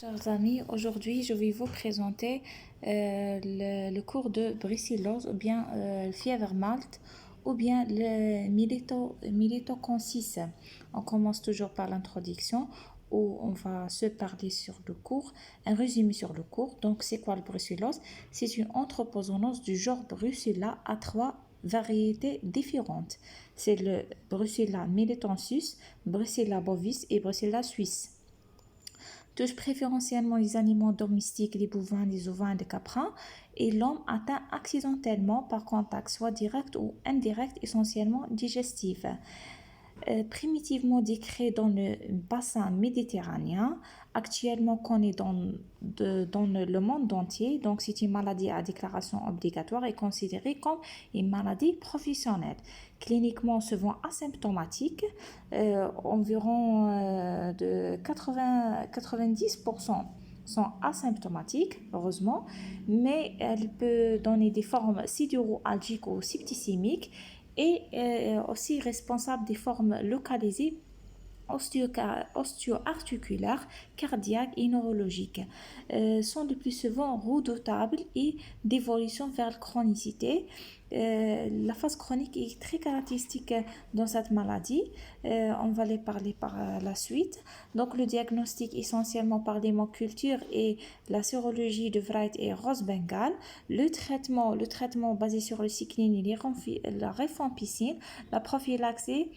Chers amis, aujourd'hui je vais vous présenter le cours de brucellose ou bien fièvre malte ou bien le myétoconcis. On commence toujours par l'introduction où on va se parler sur le cours, un résumé sur le cours. Donc c'est quoi le brucellose? C'est une anthropozoonose du genre Brucella à trois variétés différentes. C'est le Brucella melitensis, Brucella bovis et Brucella suisse. Touche préférentiellement les animaux domestiques, les bovins, les ovins et les caprins, et l'homme atteint accidentellement par contact, soit direct ou indirect, essentiellement digestif. Primitivement décrit dans le bassin méditerranéen, actuellement connu dans le monde entier. Donc, c'est une maladie à déclaration obligatoire et considérée comme une maladie professionnelle. Cliniquement, souvent asymptomatique, environ de 90% sont asymptomatiques, heureusement, mais elle peut donner des formes sidéro-algiques ou septicémiques et aussi responsable des formes localisées osteoarticulaires, cardiaques et neurologiques, sont le plus souvent redoutables et d'évolution vers la chronicité. La phase chronique est très caractéristique dans cette maladie. On va les parler par la suite. Donc, le diagnostic essentiellement par l'hémoculture et la sérologie de Wright et Ross-Bengal. Le traitement basé sur le cycline et la rifampicine, la prophylaxie,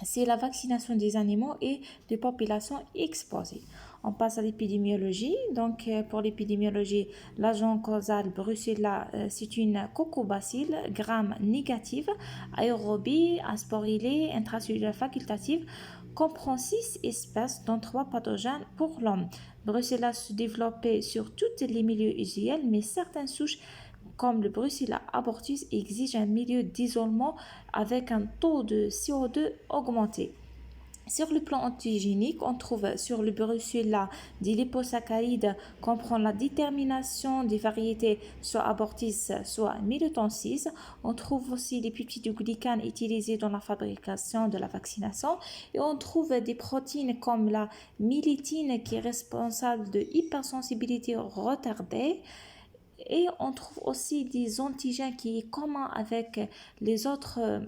c'est la vaccination des animaux et des populations exposées. On passe à l'épidémiologie. Donc, pour l'épidémiologie, l'agent causal Brucella, c'est une cocobacille gram négative, aérobie, asporilée, intracellulaire facultative, comprend 6 espèces, dont 3 pathogènes pour l'homme. Brucella se développait sur tous les milieux usuels, mais certaines souches comme le Brucella abortus exige un milieu d'isolement avec un taux de CO2 augmenté. Sur le plan antigénique, on trouve sur le Brucella des liposaccharides comprend la détermination des variétés soit abortus, soit melitensis. On trouve aussi les peptides glycanes utilisés dans la fabrication de la vaccination et on trouve des protéines comme la myétine qui est responsable de hypersensibilité retardée. Et on trouve aussi des antigènes qui est commun avec les autres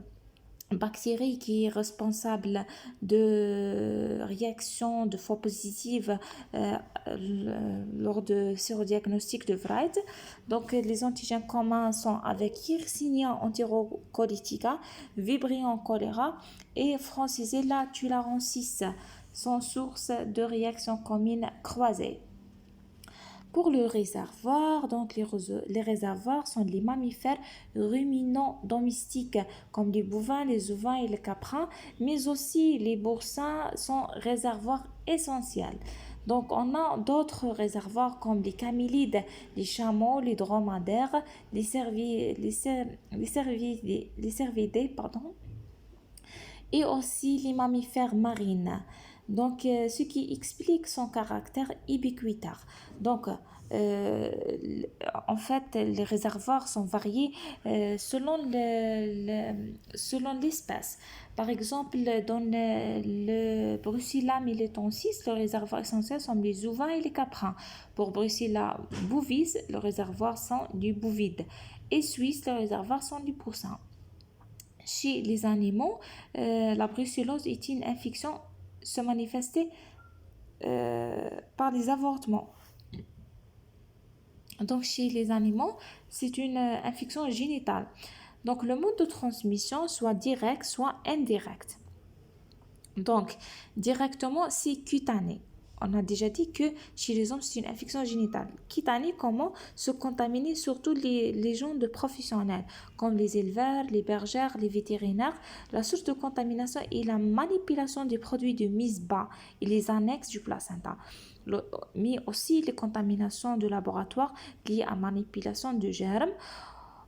bactéries qui est responsable de réactions de faux positives lors de sérodiagnostic de Wright. Donc les antigènes communs sont avec Yersinia enterocolytica, Vibrio cholera et Francisella tularensis, sont source de réactions communes croisées. Pour le réservoir, donc les réservoirs sont les mammifères ruminants domestiques comme les bovins, les ovins et les caprins, mais aussi les boursins sont réservoirs essentiels. Donc on a d'autres réservoirs comme les caméllides, les chameaux, les dromadaires, les cervidés, pardon, et aussi les mammifères marines. Donc, ce qui explique son caractère ubiquitaire. Donc, euh, en fait, les réservoirs sont variés selon l'espèce. Par exemple, dans le Brucella melitensis, le réservoir essentiel sont les ovins et les caprins. Pour Brucella bovis, le réservoir sont du bovide. Et suisse, le réservoir sont du poussin. Chez les animaux, la brucellose est une infection se manifester par les avortements. Donc, chez les animaux, c'est une infection génitale. Donc, le mode de transmission soit direct, soit indirect. Donc, directement, c'est cutané. On a déjà dit que chez les hommes, c'est une infection génitale. Cutané, comment se contaminer, surtout les gens de professionnels, comme les éleveurs, les bergères, les vétérinaires. La source de contamination est la manipulation des produits de mise bas et les annexes du placenta. Mais aussi les contaminations de laboratoire liées à manipulation de germes.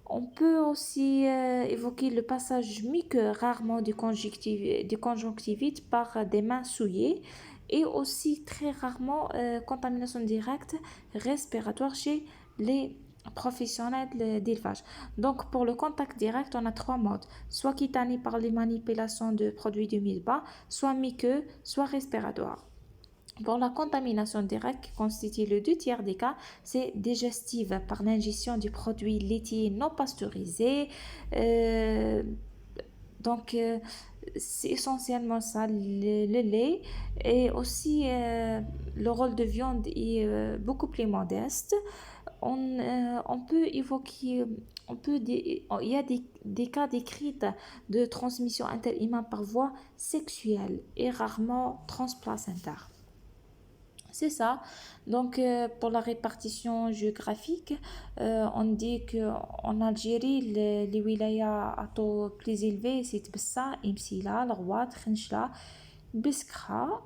On peut aussi évoquer le passage muqueux rarement du conjonctivite par des mains souillées et aussi très rarement contamination directe respiratoire chez les professionnels d'élevage. Donc pour le contact direct, on a trois modes, soit cutané par les manipulations de produits de mise bas, soit muqueux, soit respiratoire. Pour la contamination directe, qui constitue le 2 tiers des cas, c'est digestive par l'ingestion du produit laitier non pasteurisé. Euh, donc, c'est essentiellement ça, le lait. Et aussi, le rôle de viande est beaucoup plus modeste. On peut évoquer, il y a des cas décrits de transmission interhumaine par voie sexuelle et rarement transplacentaire. C'est ça. Donc, pour la répartition géographique, on dit qu'en Algérie, les wilayas à taux plus élevé, c'est Bessa, Imsila, Larwa, Khenchla, Biskra.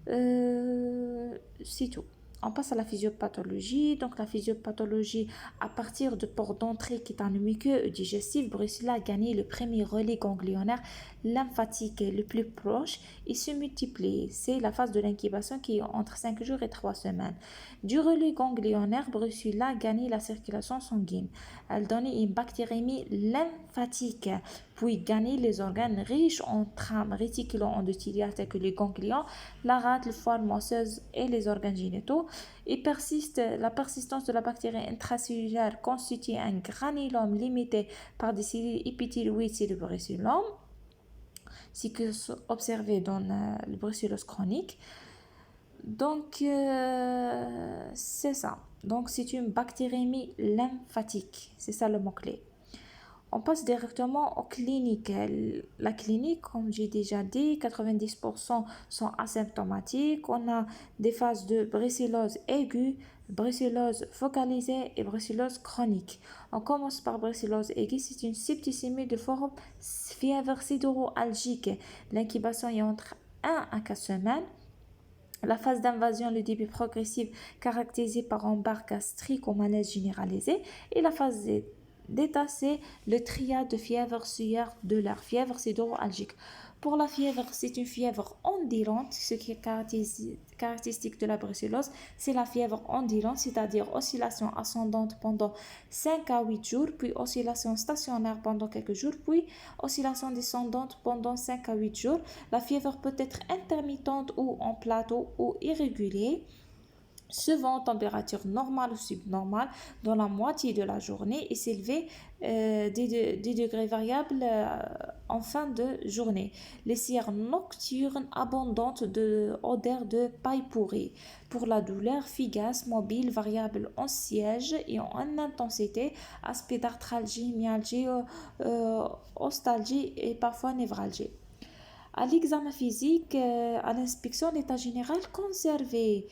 C'est tout. On passe à la physiopathologie. Donc, la physiopathologie, à partir de port d'entrée qui est un muqueux digestif, Bruxelles a gagné le premier relais ganglionnaire lymphatique le plus proche et se multiplie. C'est la phase de l'incubation qui est entre 5 jours et 3 semaines. Du relais ganglionnaire, Bruxelles a gagné la circulation sanguine. Elle donne une bactérémie lymphatique, puis gagner les organes riches en trames réticulo-endothéliales tels que les ganglions, la rate, le foie, moisseuse et les organes génitaux. La persistance de la bactérie intracellulaire constitue un granulome limité par des cellules épithéloïdes, c'est le brucellome, c'est que observé dans le brucellose chronique. Donc, c'est ça. Donc, c'est une bactérémie lymphatique. C'est ça le mot-clé. On passe directement aux cliniques. La clinique, comme j'ai déjà dit, 90% sont asymptomatiques. On a des phases de brucellose aiguë, brucellose focalisée et brucellose chronique. On commence par brucellose aiguë, c'est une septicémie de forme fièvre sidéro-algique. L'incubation est entre 1 à 4 semaines. La phase d'invasion, le début progressif caractérisé par un bar gastrique ou malaise généralisé. Et la phase d'état, c'est le triade de fièvre sueur de l'air, fièvre sidéro-algique. Pour la fièvre, c'est une fièvre ondulante, ce qui est caractéristique de la brucellose, c'est la fièvre ondulante, c'est-à-dire oscillation ascendante pendant 5 à 8 jours, puis oscillation stationnaire pendant quelques jours, puis oscillation descendante pendant 5 à 8 jours. La fièvre peut être intermittente ou en plateau ou irrégulier, suivant température normale ou subnormale dans la moitié de la journée et s'élever des degrés variables en fin de journée. Les siestes nocturnes abondantes d'odeur de paille pourrie. Pour la douleur, fugace, mobile, variable en siège et en intensité, aspect d'arthralgie, myalgie, ostalgie et parfois névralgie. À l'examen physique, à l'inspection, l'état général conservé,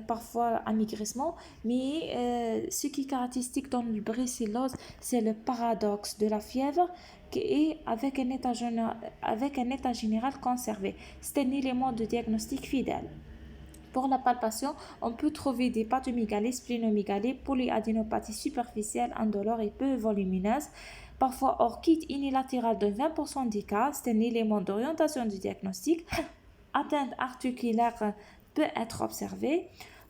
parfois amaigrissement, mais ce qui est caractéristique dans le brucellose, c'est le paradoxe de la fièvre et avec un état général conservé. C'est un élément de diagnostic fidèle. Pour la palpation, on peut trouver des pathomégalies, splénomégalies, polyadénopathie superficielle, indolore et peu volumineuse. Parfois orchide unilatérale de 20% des cas, c'est un élément d'orientation du diagnostic. Atteinte articulaire peut être observée.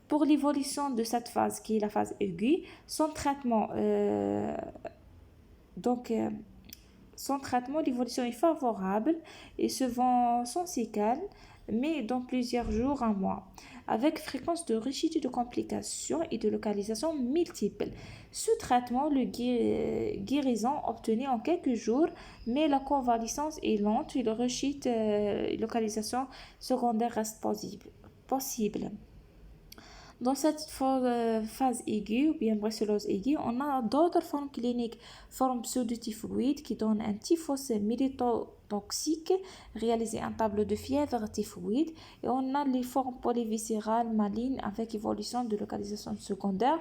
Pour l'évolution de cette phase, qui est la phase aiguë, son traitement, donc, euh, son traitement, l'évolution est favorable et souvent sans séquelles, mais dans plusieurs jours, un mois, avec fréquence de rechute de complications et de localisation multiples. Ce traitement, le guérison obtenue en quelques jours, mais la convalescence est lente et le rechute et localisation secondaire reste possible. Dans cette phase aiguë ou bien brucellose aiguë, on a d'autres formes cliniques, forme pseudotyphoïde qui donne un typhus mélitotoxique, réaliser un tableau de fièvre typhoïde, et on a les formes polyviscérales malignes avec évolution de localisation secondaire,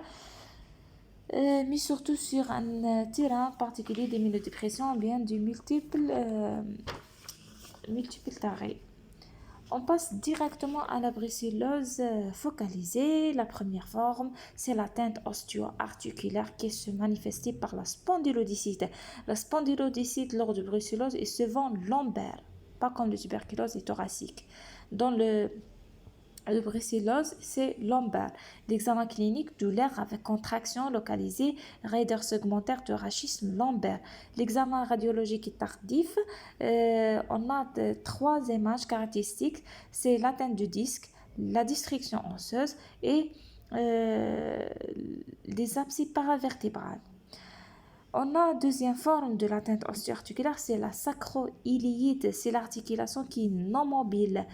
mais surtout sur un terrain particulier d'immunodépression ou bien du multiple taré. On passe directement à la brucellose focalisée. La première forme, c'est l'atteinte osteo-articulaire qui se manifeste par la spondylodicite. La spondylodicite lors de brucellose est souvent lombaire, pas comme le tuberculose et thoracique. Dans le brucellose, c'est lombaire. L'examen clinique, douleur avec contraction localisée, raideur segmentaire de rachisme lombaire. L'examen radiologique est tardif. On a trois images caractéristiques. C'est l'atteinte du disque, la destruction osseuse et les abscisses paravertébrales. On a deuxième forme de l'atteinte osteoarticulaire, c'est la sacro-iliite, c'est l'articulation qui est non mobile.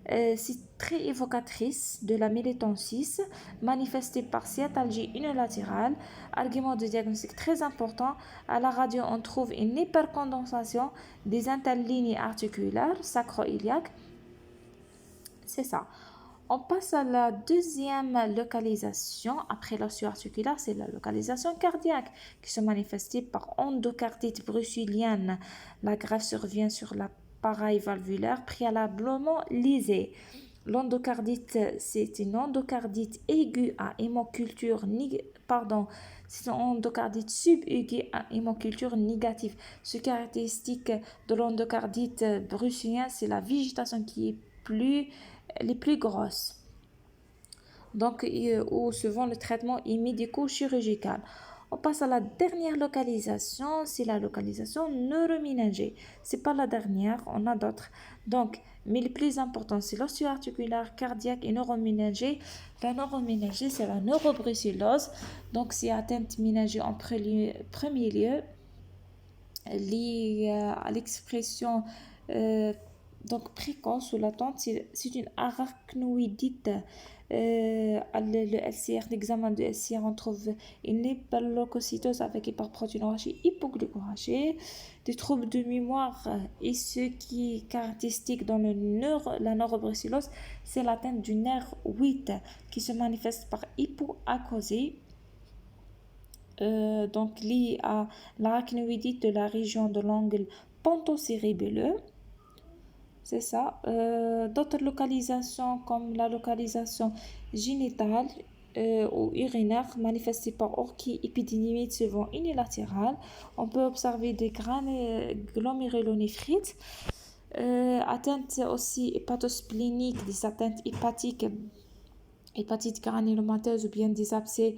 C'est très évocatrice de la myéline 6, manifestée par sciatalgie unilatérale. Argument de diagnostic très important. À la radio, on trouve une hypercondensation des interlignes articulaires sacro-iliaques. C'est ça. On passe à la deuxième localisation après l'osteoarticulaire, c'est la localisation cardiaque qui se manifeste par endocardite bruxellienne. La greffe survient sur l'appareil valvulaire préalablement lésé. L'endocardite, c'est une endocardite aiguë à hémoculture c'est une endocardite subaiguë à hémoculture négative. Ce caractéristique de l'endocardite bruxellienne, c'est la végétation qui est les plus grosses. Donc, où souvent le traitement est médico-chirurgical. On passe à la dernière localisation, c'est la localisation neuroméningée. C'est pas la dernière, on a d'autres. Donc, mais le plus important, c'est l'ostéoarticulaire, cardiaque et neuroméningée. La neuroméningée, c'est la neurobrucellose. Donc, c'est atteinte méningée en premier lieu, liée à l'expression donc précoce ou latente. C'est une arachnoïdite. Le LCR, l'examen de LCR, on trouve une hyperleucocytose avec hyperprotéinurie, hypoglycémie, des troubles de mémoire et ce qui est caractéristique dans la neurobrucellose, c'est l'atteinte du nerf 8 qui se manifeste par hypoacosie. Donc lié à l'arachnoïdite de la région de l'angle pontocérébelleux. C'est ça. D'autres localisations comme la localisation génitale ou urinaire manifestée par orchiépidémie souvent unilatérale. On peut observer des glomérulonéphrite. Atteinte aussi hépatosplénique, des atteintes hépatiques, hépatite granulomateuse ou bien des abcès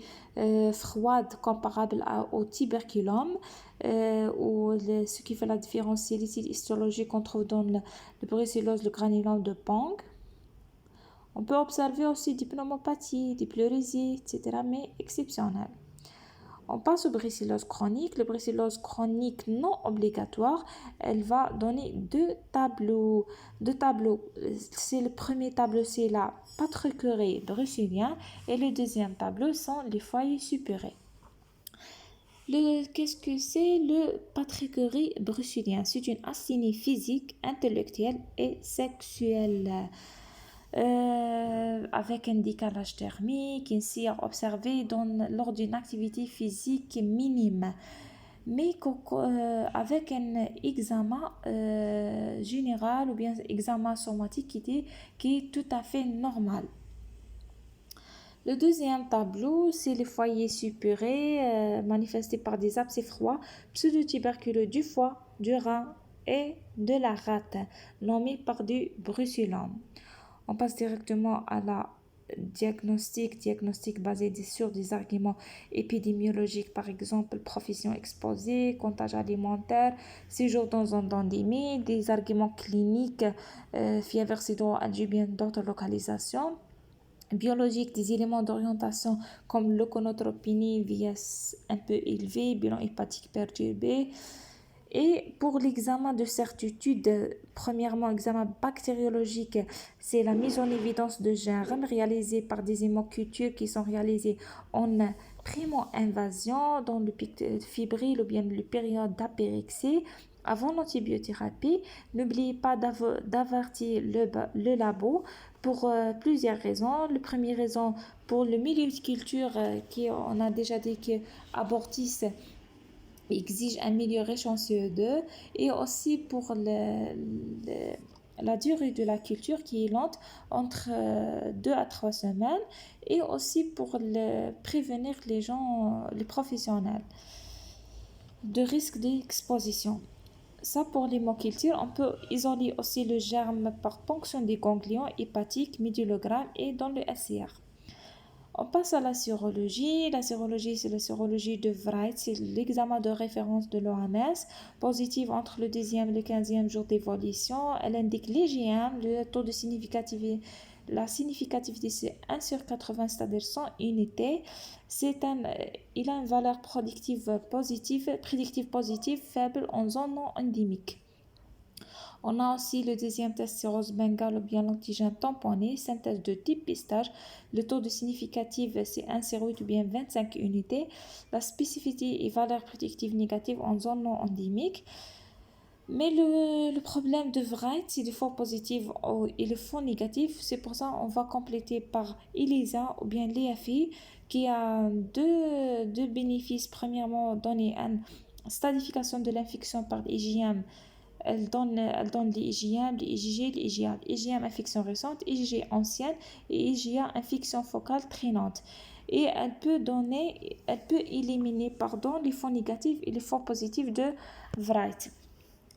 froides comparables au tuberculome. Ce qui fait la différence, c'est l'acide histologique qu'on trouve dans le brucellose, le granulome de Pong. On peut observer aussi des pneumopathies, des pleurésies, etc., mais exceptionnelles. On passe au brucellose chronique. Le brucellose chronique non obligatoire, elle va donner deux tableaux. C'est le premier tableau, c'est la patrichorée bruxellienne et le deuxième tableau sont les foyers suppurés. Qu'est-ce que c'est le patrichorée bruxellien? C'est une asthénie physique, intellectuelle et sexuelle. Avec un décalage thermique, une cire observée lors d'une activité physique minime, mais avec un examen général ou bien examen somatique qui est tout à fait normal. Le deuxième tableau, c'est les foyers suppurés manifestés par des abcès froids pseudotuberculeux du foie, du rein et de la rate, nommés par du brucellome. On passe directement à la diagnostic basé sur des arguments épidémiologiques, par exemple profession exposée, comptage alimentaire, séjour dans une endémie, des arguments cliniques, fièvre, sidro, algie, bien d'autres localisations. Biologique, des éléments d'orientation comme l'euconotropénie, VS un peu élevé, bilan hépatique perturbé. Et pour l'examen de certitude, premièrement, examen bactériologique, c'est la mise en évidence de germes réalisés par des hémocultures qui sont réalisées en primo-invasion dans le pic fébrile ou bien le période d'apérixie avant l'antibiothérapie. N'oubliez pas d'avertir le labo pour plusieurs raisons. La première raison, pour le milieu de culture, on a déjà dit que abortis exige un milieu riche en CO2 et aussi pour la durée de la culture qui est lente, entre 2 à 3 semaines, et aussi pour prévenir les professionnels de risque d'exposition. Ça, pour l'hémoculture, on peut isoler aussi le germe par ponction des ganglions hépatiques, médullogrammes et dans le SCR. On passe à la sérologie. La sérologie, c'est la sérologie de Wright, c'est l'examen de référence de l'OMS, positive entre le 10e et le 15e jour d'évolution. Elle indique l'IgM, le taux de significativité La significativité, c'est 1 sur 80, c'est-à-dire 100 unités. Il a une valeur prédictive positive faible en zone non endémique. On a aussi le deuxième test, c'est rose bengale ou bien l'antigène tamponné, synthèse de dépistage. Le taux de significative, c'est 1,08 ou bien 25 unités. La spécificité et valeur prédictive négative en zone non endémique. Mais le problème de Wright, c'est le faux positif et le faux négatif. C'est pour ça qu'on va compléter par ELISA ou bien l'EFI qui a deux bénéfices. Premièrement, donner une stadification de l'infection par l'IgM. Elle donne les IgM, les IgG, les IgA. IgM infection récente, IgG ancienne et IgA infection focale traînante. Et elle peut éliminer les faux négatifs et les faux positifs de Wright.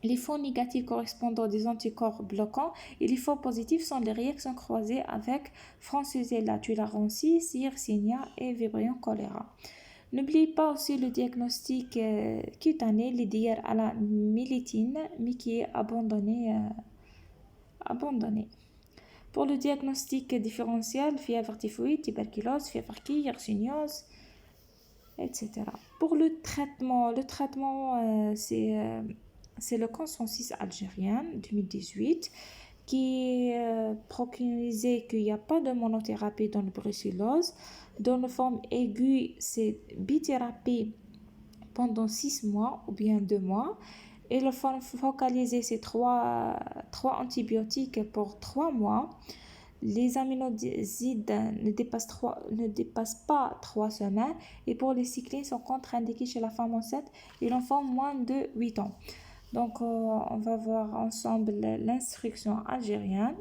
Les faux négatifs correspondent à des anticorps bloquants et les faux positifs sont les réactions croisées avec Francisella tularensis, Yersinia et Vibrio cholera. N'oubliez pas aussi le diagnostic cutané, l'IDR à la mélétine, mais qui est abandonné. Pour le diagnostic différentiel, fièvre typhoïde, tuberculose, fièvre qui, yersignose, etc. Pour le traitement, c'est le consensus algérien 2018 qui préconisait qu'il n'y a pas de monothérapie dans la brucellose. Dans la forme aiguë, c'est bithérapie pendant 6 mois ou bien 2 mois. Et la forme focalisée, c'est 3 antibiotiques pour 3 mois. Les aminosides ne dépassent pas 3 semaines. Et pour les cyclines, sont contre-indiqués chez la femme enceinte et l'enfant moins de 8 ans. Donc, on va voir ensemble l'instruction algérienne.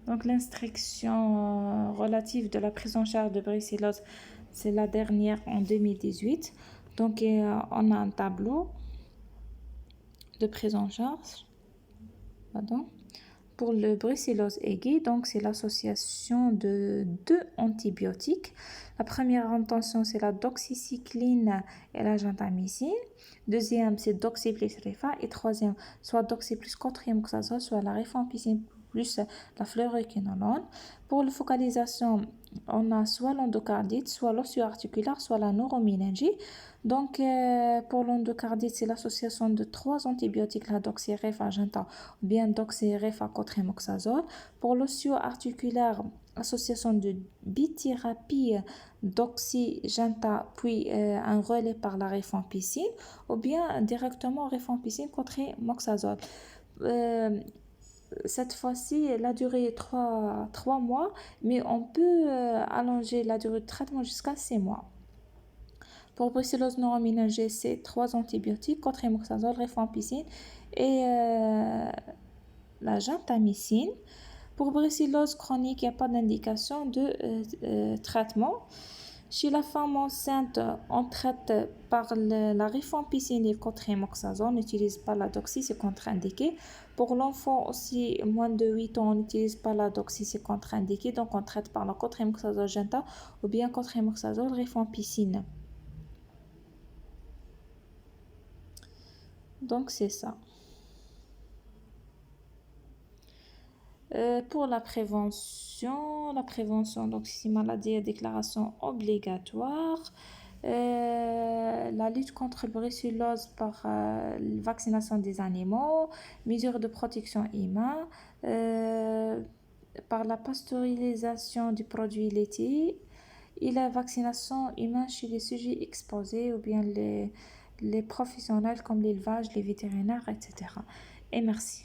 Donc, l'instruction relative de la prise en charge de brucellose, c'est la dernière en 2018. Donc, on a un tableau de prise en charge. Pardon. Pour le brucellose aiguë, donc c'est l'association de 2 antibiotiques. La première intention, c'est la doxycycline et la gentamicine. Deuxième, c'est doxy plus rifa. Et troisième, soit doxy plus quatrioxazole, soit la rifampicine plus la fluoroquinolone. Pour la focalisation, on a soit l'endocardite, soit l'osseo-articulaire, soit la neuroméningie. Donc, pour l'endocardite, c'est l'association de 3 antibiotiques, la doxyréfagenta ou bien doxyréfacotrimoxazole. Pour l'osseo-articulaire, association de bithérapie, doxygenta, puis un relais par la rifampicine, ou bien directement rifampicine cotrimoxazole. Cette fois-ci, la durée est 3 mois, mais on peut allonger la durée de traitement jusqu'à 6 mois. Pour brucellose neuroméningée, c'est 3 antibiotiques, cotrimoxazole, rifampicine et la gentamicine. Pour brucellose chronique, il n'y a pas d'indication de traitement. Chez la femme enceinte, on traite par la rifampicine et le cotrimoxazole. On n'utilise pas la doxy, c'est contre-indiqué. Pour l'enfant aussi, moins de 8 ans, on n'utilise pas la doxy, c'est contre-indiqué. Donc, on traite par la cotrimoxazole genta ou bien cotrimoxazole rifampicine. Donc, c'est ça. Pour la prévention, donc si maladie à déclaration obligatoire, la lutte contre la brucellose par vaccination des animaux, mesures de protection humaine, par la pasteurisation du produit laitier et la vaccination humaine chez les sujets exposés ou bien les professionnels comme l'élevage, les vétérinaires, etc. Et merci.